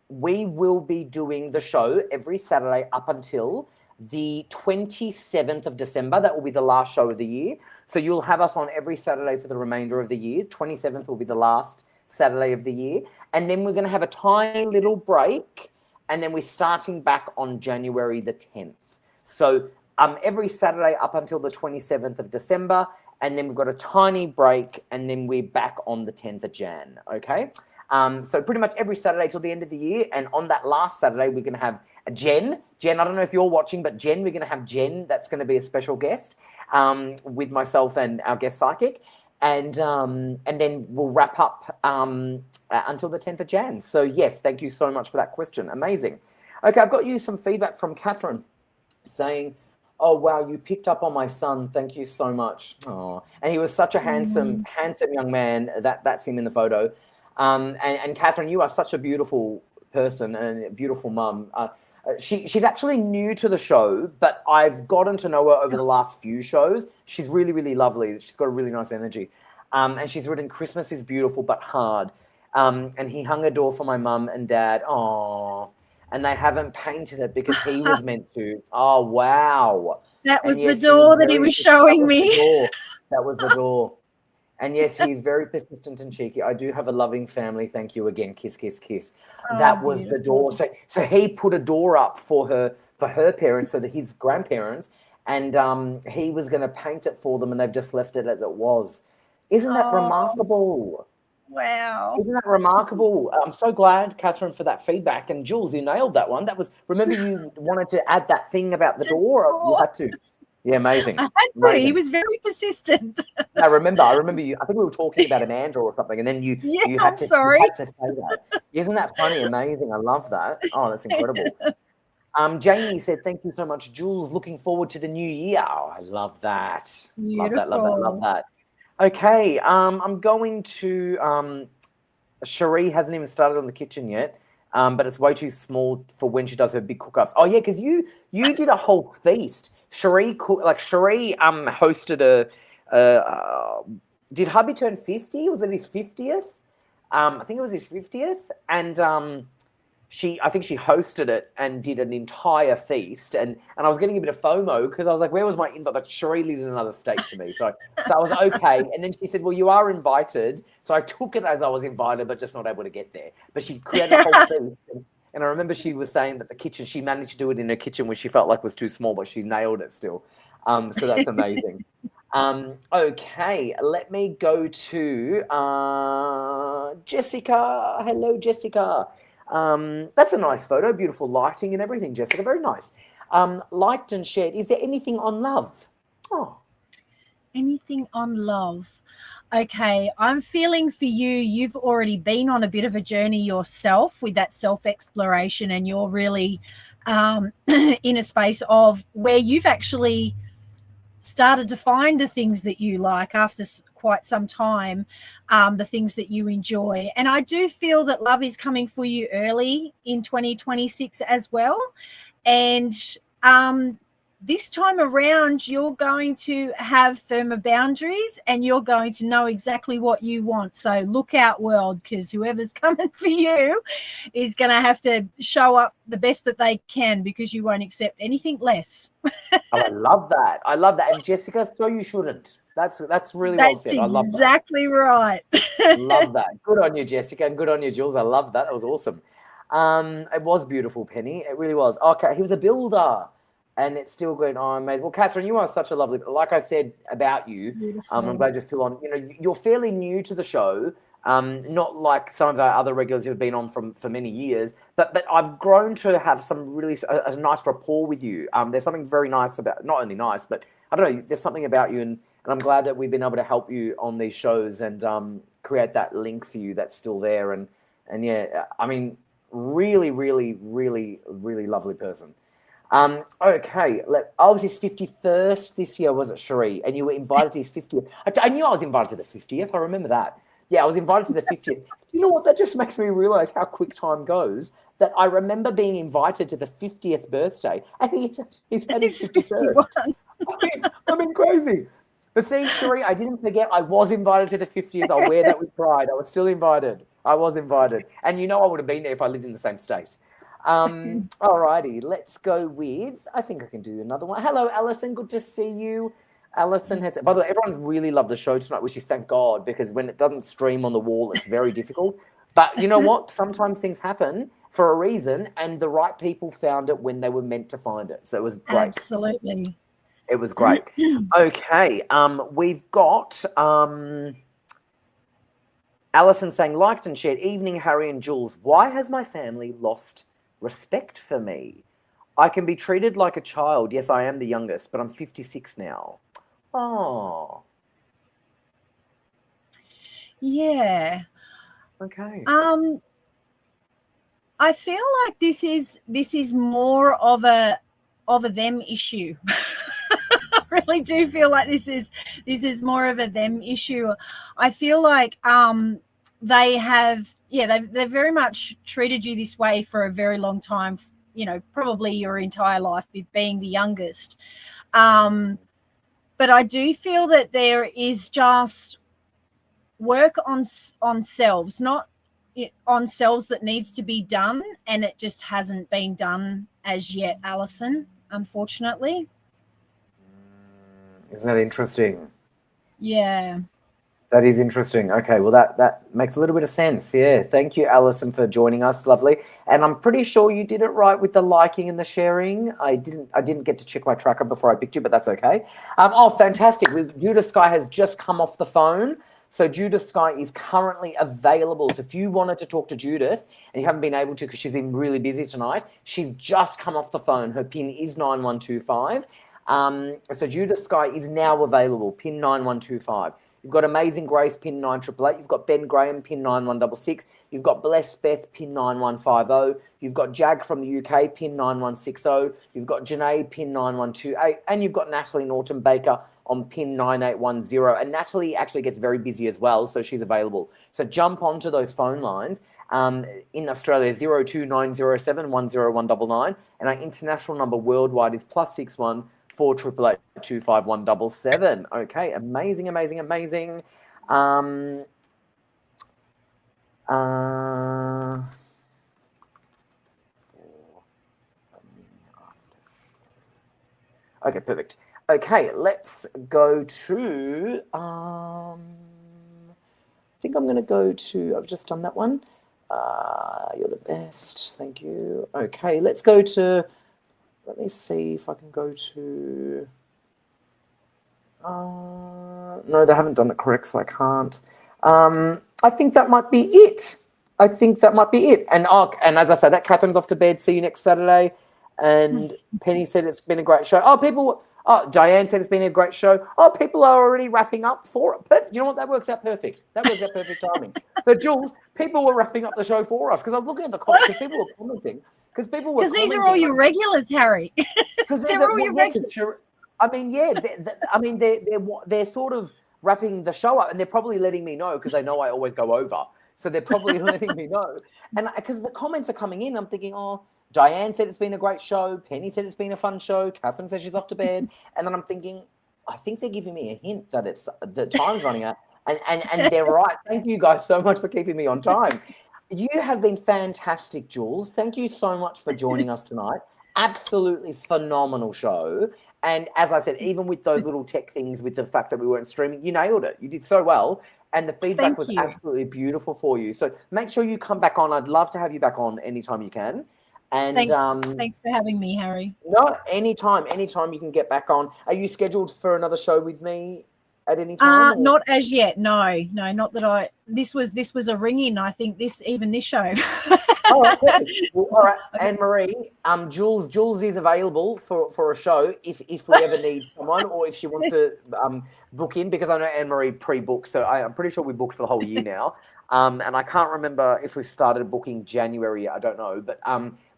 we will be doing the show every Saturday up until the 27th of December. That will be the last show of the year. So you'll have us on every Saturday for the remainder of the year. 27th will be the last Saturday of the year. And then we're going to have a tiny little break. And then we're starting back on January the 10th. So every Saturday up until the 27th of December. And then we've got a tiny break. And then we're back on the 10th of Jan. Okay? So pretty much every Saturday till the end of the year. And on that last Saturday, we're going to have Jen, I don't know if you're watching, but we're going to have Jen. That's going to be a special guest with myself and our guest psychic. And then we'll wrap up until the 10th of Jan. So, yes, thank you so much for that question. Amazing. Okay, I've got you some feedback from Catherine saying, oh, wow, you picked up on my son. Thank you so much. Oh, and he was such a handsome young man. That's him in the photo. And Catherine, you are such a beautiful person and a beautiful mum. She's actually new to the show, but I've gotten to know her over the last few shows. She's really, really lovely. She's got a really nice energy. And she's written, Christmas is beautiful but hard. And he hung a door for my mum and dad. Oh, and they haven't painted it because he was meant to. Oh, wow. That was the door that he was showing me. That was the door. And yes, he's very persistent and cheeky. I do have a loving family. Thank you again. Kiss, kiss, kiss. Oh, That was the beautiful. door. So he put a door up for her parents, so that his grandparents, and he was going to paint it for them, and they've just left it as it was. Isn't that Oh, remarkable? wow. Isn't that remarkable? I'm so glad, Catherine, for that feedback. And Jules, you nailed that one. That was, remember you wanted to add that thing about the door? You had to. Yeah, amazing. I had to. Amazing. He was very persistent. I remember you. I think we were talking about Amanda or something, and then you had to sorry. you had to say that. Isn't that funny? Amazing. I love that. Oh, that's incredible. Jamie said, "Thank you so much, Jules. Looking forward to the new year." Oh, I love that. Love that. Love that. Love that. Okay. I'm going to. Cherie hasn't even started on the kitchen yet, but it's way too small for when she does her big cook-ups. Oh yeah, because you did a whole feast. Cherie hosted did hubby turn 50? Was it his 50th? I think it was his 50th, and I think she hosted it and did an entire feast, and I was getting a bit of FOMO because I was like, where was my invite? But Cherie lives in another state to me, so I was okay. And then she said, well, you are invited, so I took it as I was invited, but just not able to get there. But she created a whole feast, and I remember she was saying that the kitchen, she managed to do it in her kitchen, which she felt like was too small, but she nailed it still. So that's amazing. Okay, let me go to Jessica. Hello, Jessica. That's a nice photo, beautiful lighting and everything, Jessica. Very nice. Liked and shared. Is there anything on love? Oh, anything on love? Okay, I'm feeling for you. You've already been on a bit of a journey yourself with that self-exploration, and you're really in a space of where you've actually started to find the things that you like after quite some time, the things that you enjoy. And I do feel that love is coming for you early in 2026 as well. And this time around, you're going to have firmer boundaries and you're going to know exactly what you want. So look out, world, because whoever's coming for you is going to have to show up the best that they can, because you won't accept anything less. Oh, I love that. I love that. And Jessica, so you shouldn't. That's really well said. I love that. Exactly right. Love that. Good on you, Jessica, and good on you, Jules. I love that. That was awesome. It was beautiful, Penny. It really was. Okay, he was a builder. And it's still going on, mate. Well, Catherine, you are such a lovely, like I said about you, I'm glad you're still on. You know, you're fairly new to the show, not like some of our other regulars who have been on for many years, but I've grown to have some really a nice rapport with you. There's something very nice about, not only nice, but I don't know, there's something about you, and I'm glad that we've been able to help you on these shows and create that link for you that's still there. And yeah, I mean, really, really, really, really lovely person. Okay, was his 51st this year, was it, Cherie? And you were invited to his 50th. I knew I was invited to the 50th. I remember that. Yeah, I was invited to the 50th. You know what? That just makes me realize how quick time goes, that I remember being invited to the 50th birthday, and he's had his 51st. I mean, crazy. But see, Cherie, I didn't forget I was invited to the 50th. I'll wear that with pride. I was still invited. I was invited. And you know I would have been there if I lived in the same state. All righty, let's go with, I think I can do another one. Hello, Alison. Good to see you. Alison has, by the way, everyone's really loved the show tonight, which is thank God, because when it doesn't stream on the wall, it's very difficult. But you know what? Sometimes things happen for a reason, and the right people found it when they were meant to find it. So it was great. Absolutely. It was great. Okay, we've got Alison saying, liked and shared, evening, Harry and Jules. Why has my family lost respect for me? I can be treated like a child. Yes, I am the youngest, but I'm 56 now. Oh. Yeah. Okay. I feel like this is more of a them issue. I really do feel like this is more of a them issue. I feel like they've very much treated you this way for a very long time, you know, probably your entire life, with being the youngest. But I do feel that there is just work on selves, not on selves, that needs to be done, and it just hasn't been done as yet, Alison, unfortunately. Isn't that interesting? Yeah. That is interesting. Okay, well that makes a little bit of sense. Yeah, thank you, Alison, for joining us. Lovely, and I'm pretty sure you did it right with the liking and the sharing. I didn't get to check my tracker before I picked you, but that's okay. Oh, fantastic! Judah Sky has just come off the phone, so Judah Sky is currently available. So if you wanted to talk to Judith and you haven't been able to because she's been really busy tonight, she's just come off the phone. Her PIN is 9125. So Judah Sky is now available. PIN 9125. You've got Amazing Grace, PIN 9888. You've got Ben Graham, PIN 9166. You've got Blessed Beth, PIN 9150. You've got Jag from the UK, PIN 9160. You've got Janae, PIN 9128. And you've got Natalie Norton Baker on PIN 9810. And Natalie actually gets very busy as well, so she's available. So jump onto those phone lines. In Australia, 02907 10199. And our international number worldwide is +61 488 25177. Okay, amazing. Okay, perfect. Okay, let's go to I think I'm gonna go to, I've just done that one. You're the best, thank you. Okay, let's go to, let me see if I can go to, no, they haven't done it correct, so I can't. I think that might be it. And as I said, that Catherine's off to bed. See you next Saturday. And Penny said it's been a great show. Diane said it's been a great show. People are already wrapping up for it. Perfect. You know what? That works out perfect. Perfect timing. So, Jules, people were wrapping up the show for us because I was looking at the comments because people were commenting. Because these are all your regulars, Harry. Because they're all your regulars. I mean, yeah. They're sort of wrapping the show up, and they're probably letting me know because they know I always go over. So they're probably letting me know. And because the comments are coming in, I'm thinking, Diane said it's been a great show. Penny said it's been a fun show. Catherine said she's off to bed. And then I'm thinking, I think they're giving me a hint that the time's running out. And they're right. Thank you guys so much for keeping me on time. You have been fantastic, Jules. Thank you so much for joining us tonight. Absolutely phenomenal show. And as I said, even with those little tech things, with the fact that we weren't streaming, you nailed it. You did so well. And the feedback was absolutely beautiful for you. So make sure you come back on. I'd love to have you back on anytime you can. And thanks for having me, Harry. No, anytime you can get back on. Are you scheduled for another show with me at any time? Not as yet. No, not that this was a ring in. I think this show. All right, well, all right, Anne Marie. Jules is available for a show if we ever need someone, or if she wants to book in, because I know Anne Marie pre-booked, so I'm pretty sure we booked for the whole year now. And I can't remember if we started booking January. I don't know,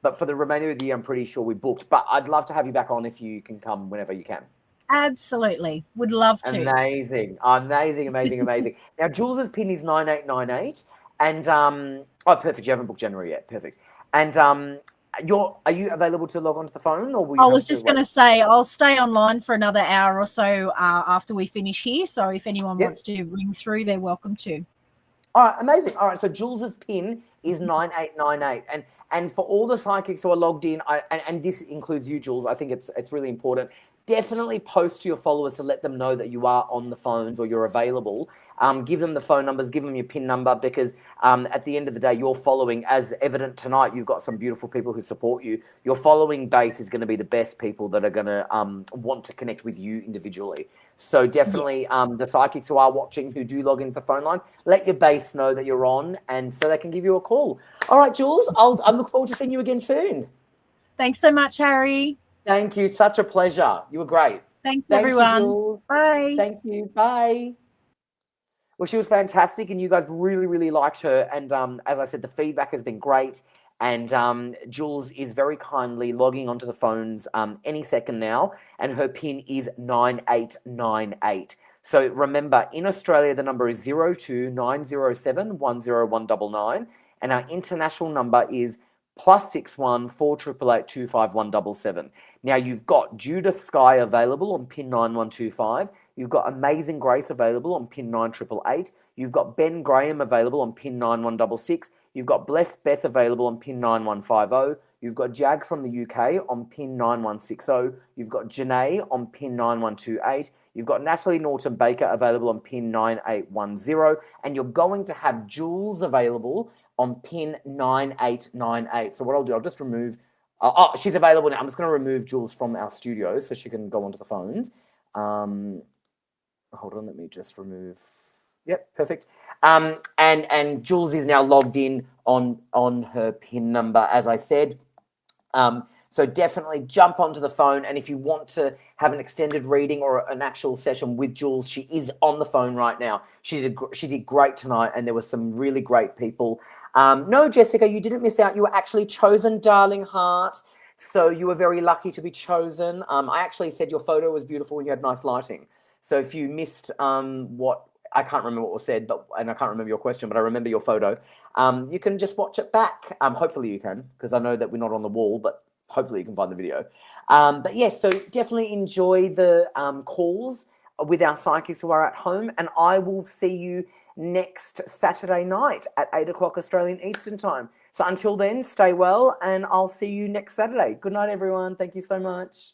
but for the remainder of the year, I'm pretty sure we booked. But I'd love to have you back on if you can come whenever you can. Absolutely, would love to. Amazing. Now, Jules's PIN is 9898, and perfect. You haven't booked January yet. Perfect. And are you available to log onto the phone, or I was just going to say I'll stay online for another hour or so after we finish here. So if anyone wants to ring through, they're welcome to. All right, amazing. All right, so Jules's PIN is 9898, and for all the psychics who are logged in, and this includes you, Jules. I think it's really important. Definitely post to your followers to let them know that you are on the phones or you're available. Give them the phone numbers, give them your PIN number, because at the end of the day, you're following, as evident tonight, you've got some beautiful people who support you. Your following base is going to be the best people that are going to want to connect with you individually. So definitely the psychics who are watching, who do log into the phone line, let your base know that you're on, and so they can give you a call. All right, Jules, I look forward to seeing you again soon. Thanks so much, Harry. Thank you. Such a pleasure. You were great. Thanks, everyone. You, bye. Thank you. Bye. Well, she was fantastic, and you guys really, really liked her. And as I said, the feedback has been great. And Jules is very kindly logging onto the phones any second now, and her PIN is 9898. So remember, in Australia, the number is 02907 10199, and our international number is +61 4888 25177. Now you've got Judith Sky available on pin 9125. You've got Amazing Grace available on pin 9888. You've got Ben Graham available on pin 9166. You've got Blessed Beth available on pin 9150. You've got Jag from the UK on pin 9160. You've got Janae on pin 9128. You've got Natalie Norton Baker available on pin 9810. And you're going to have Jules available on pin 9898. So what I'll do, I'll just remove... oh, she's available now. I'm just going to remove Jules from our studio so she can go onto the phones. Hold on, let me just remove... Yep, perfect. And Jules is now logged in on her PIN number, as I said. So definitely jump onto the phone, and if you want to have an extended reading or an actual session with Jules, she is on the phone right now. She did great tonight, and there were some really great people. No, Jessica, you didn't miss out. You were actually chosen, darling heart. So you were very lucky to be chosen. I actually said your photo was beautiful and you had nice lighting. So if you missed what... I can't remember what was said, and I can't remember your question, but I remember your photo. You can just watch it back. Hopefully you can, because I know that we're not on the wall, but hopefully you can find the video. But yes, so definitely enjoy the calls with our psychics who are at home, and I will see you next Saturday night at 8 o'clock Australian Eastern Time. So until then, stay well, and I'll see you next Saturday. Good night, everyone. Thank you so much.